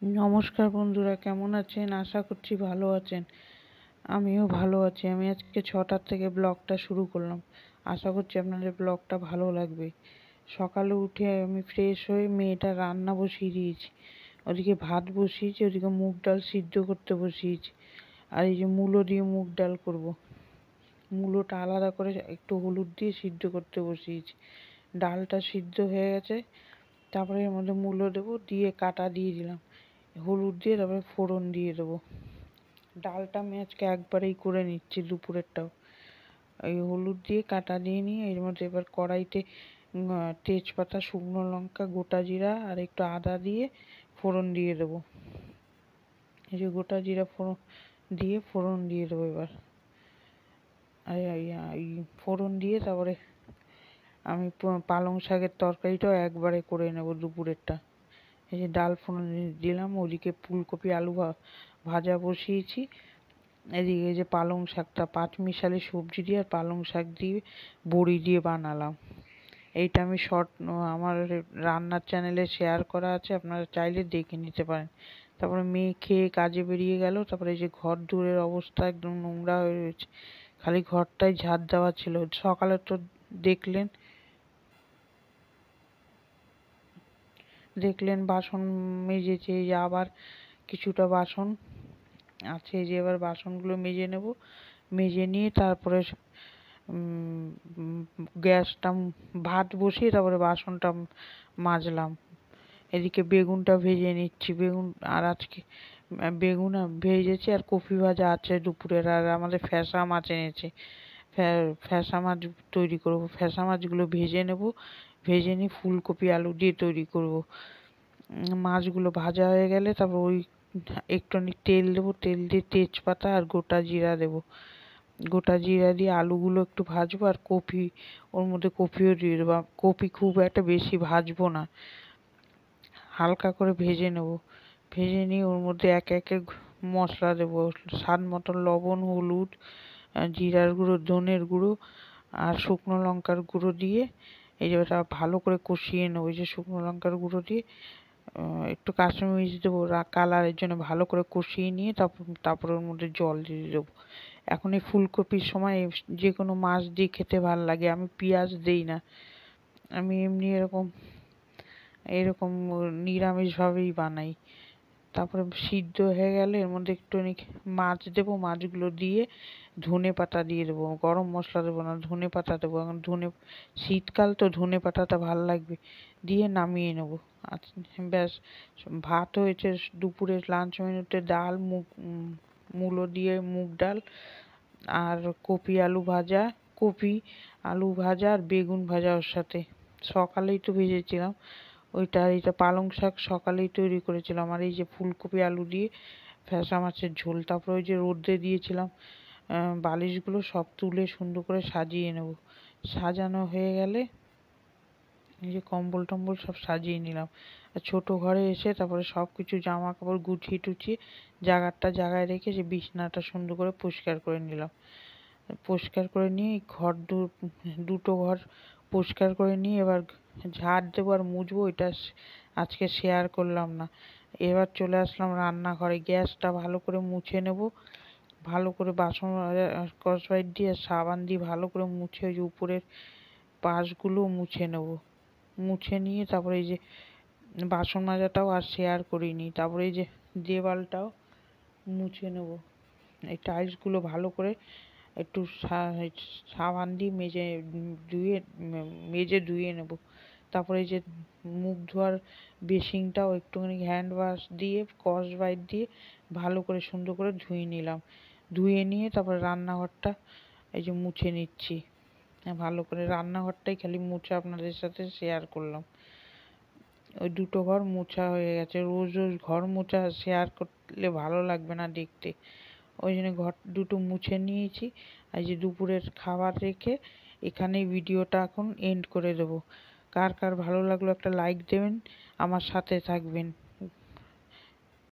নমস্কার বন্ধুরা, কেমন আছেন? আশা করছি ভালো আছেন। আমিও ভালো আছি। আমি আজকে 6টার থেকে ব্লগটা শুরু করলাম। আশা করছি আপনাদের ব্লগটা ভালো লাগবে। সকালে উঠে আমি ফ্রেশ হয়ে মেয়েটা রান্না বসিয়ে দিয়েছি। ওদিকে ভাত বসিয়েছি, ওদিকে মুগ ডাল সিদ্ধ করতে বসিয়েছি। আর এই যে মূলো দিয়ে মুগ ডাল করব। মূলোটা আলাদা করে একটু হলুদ দিয়ে সিদ্ধ করতে বসিয়েছি। ডালটা সিদ্ধ হয়ে গেছে, তারপরে এর মধ্যে মূলো দেবো, দিয়ে কাটা দিয়ে দিলাম, হলুদ দিয়ে তারপরে ফোড়ন দিয়ে দেবো। ডালটা আমি আজকে একবারেই করে নিচ্ছি, দুপুরেরটাও। এই হলুদ দিয়ে কাটা দিয়ে নিয়ে এর মধ্যে এবার কড়াইতে তেজপাতা, শুকনো লঙ্কা, গোটা জিরা আর একটু আদা দিয়ে ফোড়ন দিয়ে দেবো। এই যে গোটা জিরা ফোড়ন দিয়ে দেবো এবার। এই ফোড়ন দিয়ে তারপরে আমি পালং শাকের তরকারিটাও একবারে করে নেব দুপুরেরটা। এই যে ডাল ফোড়ন দিলাম, ওদিকে ফুলকপি আলু ভাজা বসিয়েছি। এদিকে যে পালং শাকটা পাঁচমিশালি সবজি দিয়ে আর পালং শাক দিয়ে বড়ি দিয়ে বানালাম। এইটা আমি আমার রান্নার চ্যানেলে শেয়ার করা আছে, আপনারা চাইলে দেখে নিতে পারেন। তারপরে মেয়ে খেয়ে কাজে বেরিয়ে গেল। তারপরে এই যে ঘর দূরের অবস্থা একদম নোংরা হয়ে রয়েছে, খালি ঘরটাই ঝাড় দেওয়া ছিল। সকালে তো দেখলেন দেখলেন বাসন মেজেছে, এই যে আবার কিছুটা বাসন আছে, যে এবার বাসনগুলো মেজে নেব। মেজে নিয়ে তারপরে গ্যাসটা ভাত বসিয়ে তারপরে বাসনটা মাজলাম। এদিকে বেগুনটা ভেজে নিচ্ছি। বেগুন আর আজকে বেগুন ভেজেছি, আর কপি ভাজা আছে দুপুরের। আর আমাদের ফ্যাসা মাছ এনেছে, ফ্যাসা মাছ তৈরি করব। ফ্যাসা মাছগুলো ভেজে নেব, ভেজে নিয়ে ফুলকপি আলু দিয়ে তৈরি করব। মাছগুলো ভাজা হয়ে গেলে তারপর ওই একটুখানি তেল দেবো, তেল দিয়ে তেজপাতা আর গোটা জিরা দেবো। গোটা জিরা দিয়ে আলুগুলো একটু ভাজবো, আর ওর মধ্যে কপিও দিয়ে দেবো। কপি খুব একটা বেশি ভাজবো না, হালকা করে ভেজে নেব। ভেজে নিয়ে ওর মধ্যে একে একে মশলা দেবো, স্বাদ মতো লবণ, হলুদ, জিরার গুঁড়ো, ধনের গুঁড়ো আর শুকনো লঙ্কার গুঁড়ো দিয়ে এই যে ওটা ভালো করে কষিয়ে নেবো। এই যে শুকনো লঙ্কার গুঁড়ো দিয়ে একটু কাঁচা মরিচ দেবো কালারের জন্য, ভালো করে কষিয়ে নিয়ে তারপর ওর মধ্যে জল দিয়ে দেবো। এখন এই ফুলকপির সময় যে কোনো মাছ দিয়ে খেতে ভালো লাগে। আমি পেঁয়াজ দিই না, আমি এমনি এরকম এরকম নিরামিষভাবেই বানাই। তারপরে সিদ্ধ হয়ে গেলে এর মধ্যে একটুখানি মাছ দেবো, মাছগুলো দিয়ে ধনে পাতা দিয়ে দেবো। গরম মশলা দেবো না, ধনে পাতা দেবো। এখন শীতকাল তো ধনে পাতাটা ভালো লাগবে। দিয়ে নামিয়ে নেবো। আচ্ছা, ব্যাস, ভাত হয়েছে। দুপুরের লাঞ্চ মেনুতে ডাল, মূলো দিয়ে মুগ ডাল আর কপি আলু ভাজা আর বেগুন ভাজা ওর সাথে। সকালেই তো ভেজেছিলাম ওইটা। এইটা পালং শাক সকালেই তৈরি করেছিলাম। আর এই যে ফুলকপি আলু দিয়ে ফ্যাসা মাছের ঝোল। তারপরে ওই যে রোদ্রে দিয়েছিলাম বালিশগুলো সব তুলে সুন্দর করে সাজিয়ে নেব। সাজানো হয়ে গেলে এই যে কম্বল টম্বল সব সাজিয়ে নিলাম। আর ছোটো ঘরে এসে তারপরে সব কিছু জামা কাপড় গুছিয়ে টুছিয়ে জায়গায় রেখে যে বিছানাটা সুন্দর করে পরিষ্কার করে নিলাম। পরিষ্কার করে নিয়ে দুটো ঘর পরিষ্কার করে নিয়ে এবার ঝাড় দেবো আর মুছবো। এটা আজকে শেয়ার করলাম না। এবার চলে আসলাম রান্নাঘরে, গ্যাসটা ভালো করে মুছে নেব। ভালো করে বাসন স্কচব্রাইট দিয়ে সাবান দিয়ে ভালো করে মুছে ওই যে উপরের পাশগুলো মুছে নেব। মুছে নিয়ে তারপরে এই যে বাসন মাজাটাও আর শেয়ার করিনি। তারপরে এই যে দেওয়ালটাও মুছে নেব। এই টাইলসগুলো ভালো করে একটু সাবান দিয়ে মেজে ধুয়ে নেব। তারপরে এই যে মুখ ধোয়ার বেসিনটাও একটুখানি হ্যান্ড ওয়াশ দিয়ে স্কচব্রাইট দিয়ে ভালো করে সুন্দর করে ধুয়ে নিলাম। ধুয়ে নিয়ে তারপরে রান্নাঘরটা এই যে মুছে নিচ্ছি ভালো করে। রান্নাঘরটাই খালি মুছে আপনাদের সাথে শেয়ার করলাম। ওই দুটো ঘর মোছা হয়ে গেছে। রোজ রোজ ঘর মোছা শেয়ার করলে ভালো লাগবে না দেখতে, ওই জন্য ঘর দুটো মুছে নিয়েছি। আর যে দুপুরের খাবার রেখে এখানেই ভিডিওটা এখন এন্ড করে দেবো। কার কার ভালো লাগলো একটা লাইক দেবেন, আমার সাথে থাকবেন।